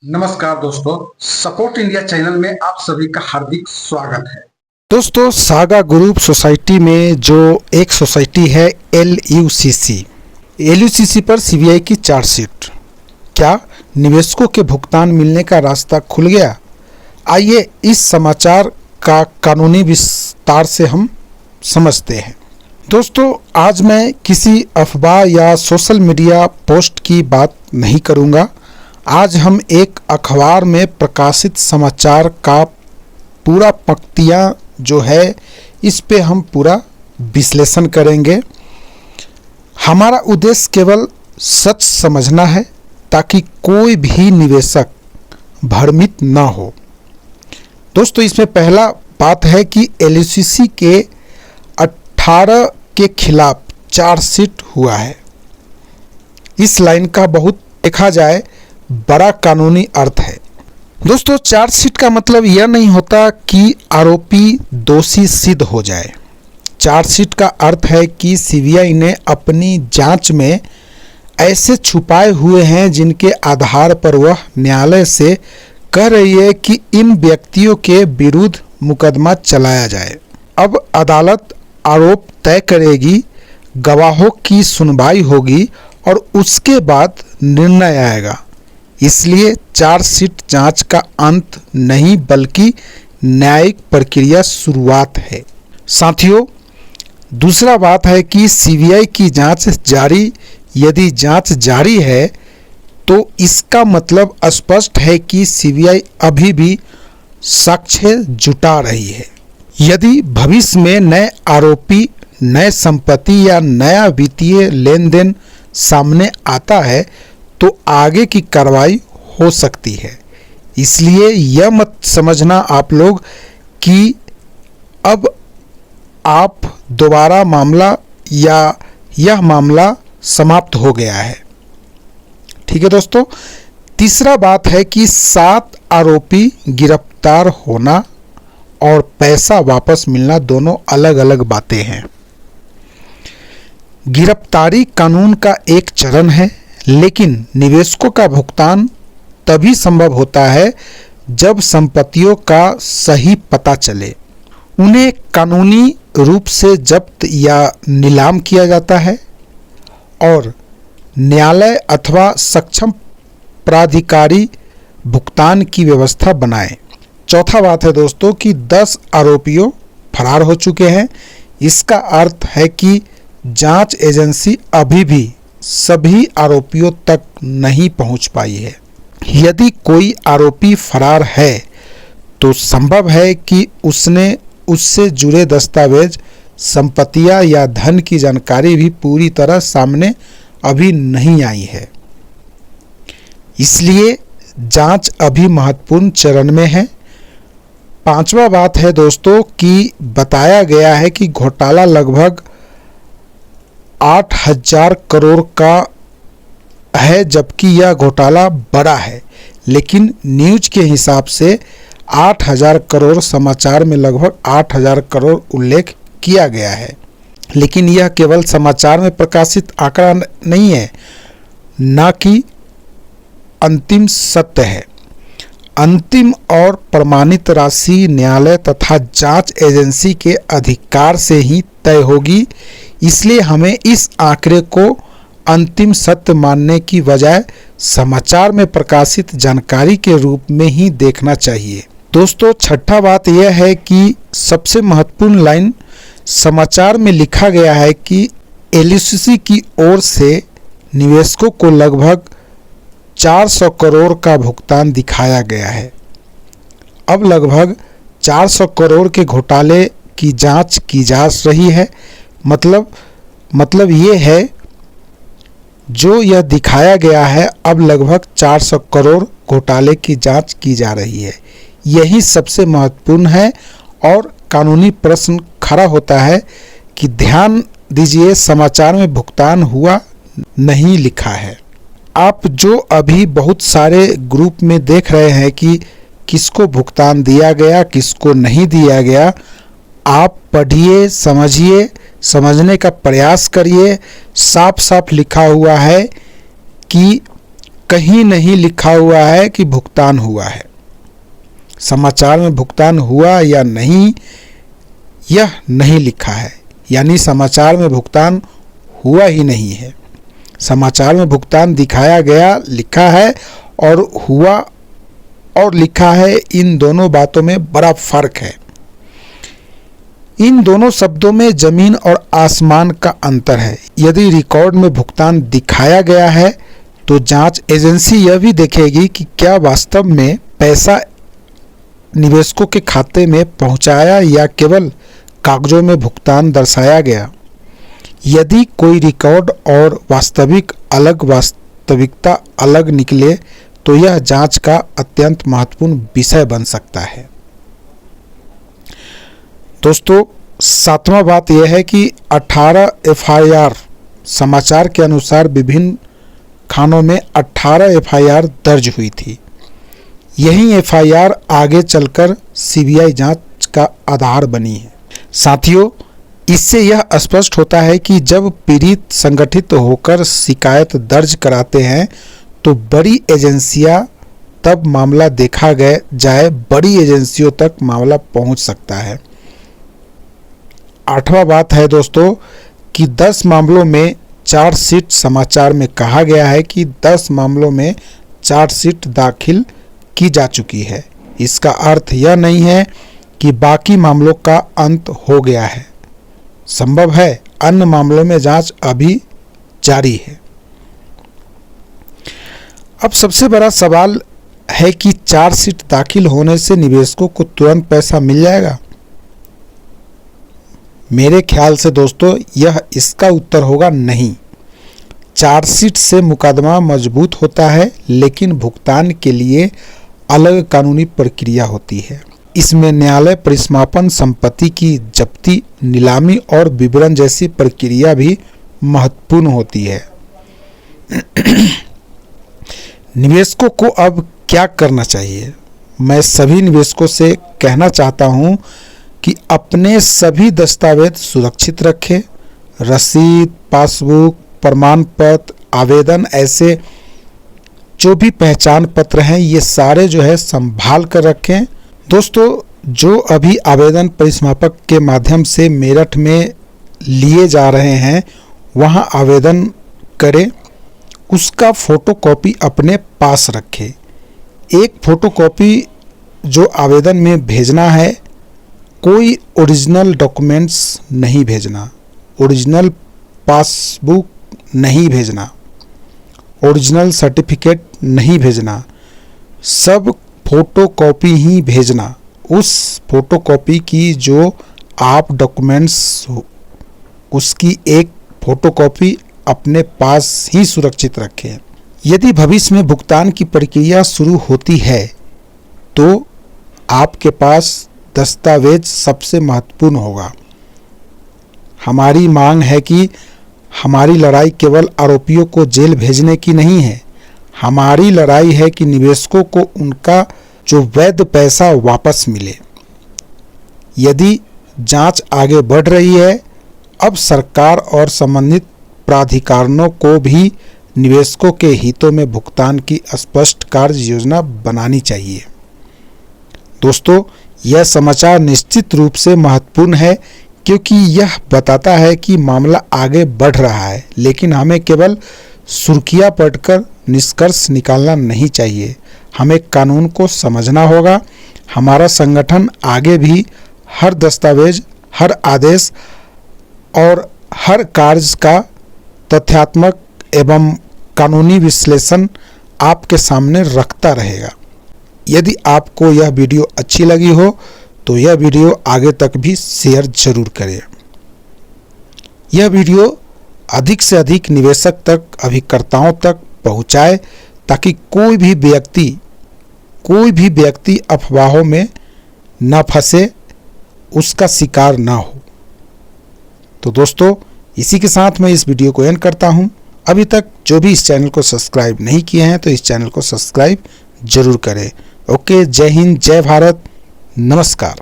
नमस्कार दोस्तों, support India channel में आप सभी का हार्दिक स्वागत है। दोस्तों, सागा ग्रुप सोसाइटी में जो एक सोसाइटी है एलयूसीसी पर सीबीआई की चार्जशीट। क्या निवेशकों के भुगतान मिलने का रास्ता खुल गया? आइए इस समाचार का कानूनी विस्तार से हम समझते हैं। दोस्तों, आज मैं किसी अफवाह या सोशल मीडिया पोस्ट की बात नहीं करूंगा। आज हम एक अखबार में प्रकाशित समाचार का पूरा पंक्तियां जो है इस पे हम पूरा विश्लेषण करेंगे। हमारा उद्देश्य केवल सच समझना है ताकि कोई भी निवेशक भ्रमित ना हो। दोस्तों, इसमें पहला बात है कि एलयूसीसी के 18 के खिलाफ चार्जशीट हुआ है। इस लाइन का बहुत देखा जाए बड़ा कानूनी अर्थ है। दोस्तों, चार्जशीट का मतलब यह नहीं होता कि आरोपी दोषी सिद्ध हो जाए। चार्जशीट का अर्थ है कि सीबीआई ने अपनी जांच में ऐसे छुपाए हुए हैं जिनके आधार पर वह न्यायालय से कह रही है कि इन व्यक्तियों के विरुद्ध मुकदमा चलाया जाए। अब अदालत आरोप तय करेगी, गवाहों की सुनवाई होगी और उसके बाद निर्णय आएगा। इसलिए चार्जशीट जांच का अंत नहीं बल्कि न्यायिक प्रक्रिया शुरुआत है। साथियों, दूसरा बात है कि सीबीआई की जांच जारी, यदि जांच जारी है तो इसका मतलब स्पष्ट है कि सीबीआई अभी भी साक्ष्य जुटा रही है। यदि भविष्य में नए आरोपी, नए संपत्ति या नया वित्तीय लेन देन सामने आता है तो आगे की कार्रवाई हो सकती है। इसलिए यह मत समझना आप लोग कि अब आप दोबारा मामला या यह मामला समाप्त हो गया है। ठीक है दोस्तों। तीसरा बात है कि 7 आरोपी गिरफ्तार होना और पैसा वापस मिलना दोनों अलग अलग बातें हैं। गिरफ्तारी कानून का एक चरण है, लेकिन निवेशकों का भुगतान तभी संभव होता है जब संपत्तियों का सही पता चले, उन्हें कानूनी रूप से जब्त या नीलाम किया जाता है और न्यायालय अथवा सक्षम प्राधिकारी भुगतान की व्यवस्था बनाए। चौथा बात है दोस्तों कि 10 आरोपियों फरार हो चुके हैं। इसका अर्थ है कि जांच एजेंसी अभी भी सभी आरोपियों तक नहीं पहुंच पाई है। यदि कोई आरोपी फरार है तो संभव है कि उससे जुड़े दस्तावेज, संपत्तियां या धन की जानकारी भी पूरी तरह सामने अभी नहीं आई है। इसलिए जांच अभी महत्वपूर्ण चरण में है। पांचवा बात है दोस्तों कि बताया गया है कि घोटाला लगभग 8,000 करोड़ का है, जबकि यह घोटाला बड़ा है। लेकिन न्यूज के हिसाब से 8,000 करोड़, समाचार में लगभग 8,000 करोड़ उल्लेख किया गया है। लेकिन यह केवल समाचार में प्रकाशित आंकड़ा नहीं है, ना कि अंतिम सत्य है। अंतिम और प्रमाणित राशि न्यायालय तथा जांच एजेंसी के अधिकार से ही तय होगी। इसलिए हमें इस आंकड़े को अंतिम सत्य मानने की बजाय समाचार में प्रकाशित जानकारी के रूप में ही देखना चाहिए। दोस्तों, छठा बात यह है कि सबसे महत्वपूर्ण लाइन समाचार में लिखा गया है कि एलयूसीसी की ओर से निवेशकों को लगभग 400 करोड़ का भुगतान दिखाया गया है। अब लगभग 400 करोड़ के घोटाले की जांच की जा रही है। मतलब ये है, जो यह दिखाया गया है, अब लगभग 400 करोड़ घोटाले की जांच की जा रही है। यही सबसे महत्वपूर्ण है और कानूनी प्रश्न खड़ा होता है कि ध्यान दीजिए, समाचार में भुगतान हुआ नहीं लिखा है। आप जो अभी बहुत सारे ग्रुप में देख रहे हैं कि किसको भुगतान दिया गया, किसको नहीं दिया गया, आप पढ़िए, समझिए, समझने का प्रयास करिए। साफ साफ लिखा हुआ है कि कहीं नहीं लिखा हुआ है कि भुगतान हुआ है। समाचार में भुगतान हुआ या नहीं यह नहीं लिखा है, यानी समाचार में भुगतान हुआ ही नहीं है। समाचार में भुगतान दिखाया गया लिखा है और हुआ और लिखा है, इन दोनों बातों में बड़ा फर्क है। इन दोनों शब्दों में जमीन और आसमान का अंतर है। यदि रिकॉर्ड में भुगतान दिखाया गया है तो जांच एजेंसी यह भी देखेगी कि क्या वास्तव में पैसा निवेशकों के खाते में पहुंचाया या केवल कागजों में भुगतान दर्शाया गया। यदि कोई रिकॉर्ड और वास्तविकता अलग निकले तो यह जांच का अत्यंत महत्वपूर्ण विषय बन सकता है। दोस्तों, सातवां बात यह है कि 18 एफआईआर, समाचार के अनुसार विभिन्न थानों में 18 एफआईआर दर्ज हुई थी। यही एफआईआर आगे चलकर सीबीआई जांच का आधार बनी है। साथियों, इससे यह स्पष्ट होता है कि जब पीड़ित संगठित होकर शिकायत दर्ज कराते हैं तो बड़ी एजेंसियां तब मामला देखा जाए बड़ी एजेंसियों तक मामला पहुंच सकता है। आठवां बात है दोस्तों कि 10 मामलों में चार्जशीट, समाचार में कहा गया है कि 10 मामलों में चार्जशीट दाखिल की जा चुकी है। इसका अर्थ यह नहीं है कि बाकी मामलों का अंत हो गया है। संभव है अन्य मामलों में जांच अभी जारी है। अब सबसे बड़ा सवाल है कि चार्जशीट दाखिल होने से निवेशकों को तुरंत पैसा मिल जाएगा। मेरे ख्याल से दोस्तों यह इसका उत्तर होगा नहीं। चार्जशीट से मुकदमा मजबूत होता है, लेकिन भुगतान के लिए अलग कानूनी प्रक्रिया होती है। इसमें न्यायालय परिसमापन, संपत्ति की जब्ती, नीलामी और विवरण जैसी प्रक्रिया भी महत्वपूर्ण होती है। निवेशकों को अब क्या करना चाहिए? मैं सभी निवेशकों से कहना चाहता हूं कि अपने सभी दस्तावेज सुरक्षित रखें। रसीद, पासबुक, प्रमाण पत्र, आवेदन, ऐसे जो भी पहचान पत्र हैं ये सारे जो है संभाल कर रखें। दोस्तों, जो अभी आवेदन परिसमापक के माध्यम से मेरठ में लिए जा रहे हैं वहां आवेदन करें, उसका फोटोकॉपी अपने पास रखें। एक फोटोकॉपी जो आवेदन में भेजना है, कोई ओरिजिनल डॉक्यूमेंट्स नहीं भेजना, ओरिजिनल पासबुक नहीं भेजना, ओरिजिनल सर्टिफिकेट नहीं भेजना, सब फोटोकॉपी ही भेजना। उस फोटोकॉपी की जो आप डॉक्यूमेंट्स उसकी एक फोटोकॉपी अपने पास ही सुरक्षित रखें। यदि भविष्य में भुगतान की प्रक्रिया शुरू होती है तो आपके पास दस्तावेज सबसे महत्वपूर्ण होगा। हमारी मांग है कि हमारी लड़ाई केवल आरोपियों को जेल भेजने की नहीं है। हमारी लड़ाई है कि निवेशकों को उनका जो वैध पैसा वापस मिले। यदि जांच आगे बढ़ रही है, अब सरकार और संबंधित प्राधिकरणों को भी निवेशकों के हितों में भुगतान की स्पष्ट कार्य योजना बनानी चाहिए। दोस्तों, यह समाचार निश्चित रूप से महत्वपूर्ण है क्योंकि यह बताता है कि मामला आगे बढ़ रहा है, लेकिन हमें केवल सुर्खियां पढ़कर निष्कर्ष निकालना नहीं चाहिए। हमें कानून को समझना होगा। हमारा संगठन आगे भी हर दस्तावेज, हर आदेश और हर कार्य का तथ्यात्मक एवं कानूनी विश्लेषण आपके सामने रखता रहेगा। यदि आपको यह वीडियो अच्छी लगी हो तो यह वीडियो आगे तक भी शेयर जरूर करें। यह वीडियो अधिक से अधिक निवेशक तक, अभिकर्ताओं तक पहुंचाए ताकि कोई भी व्यक्ति अफवाहों में न फंसे, उसका शिकार ना हो। तो दोस्तों, इसी के साथ मैं इस वीडियो को एंड करता हूं। अभी तक जो भी इस चैनल को सब्सक्राइब नहीं किए हैं तो इस चैनल को सब्सक्राइब जरूर करें। ओके, जय हिंद, जय भारत, नमस्कार।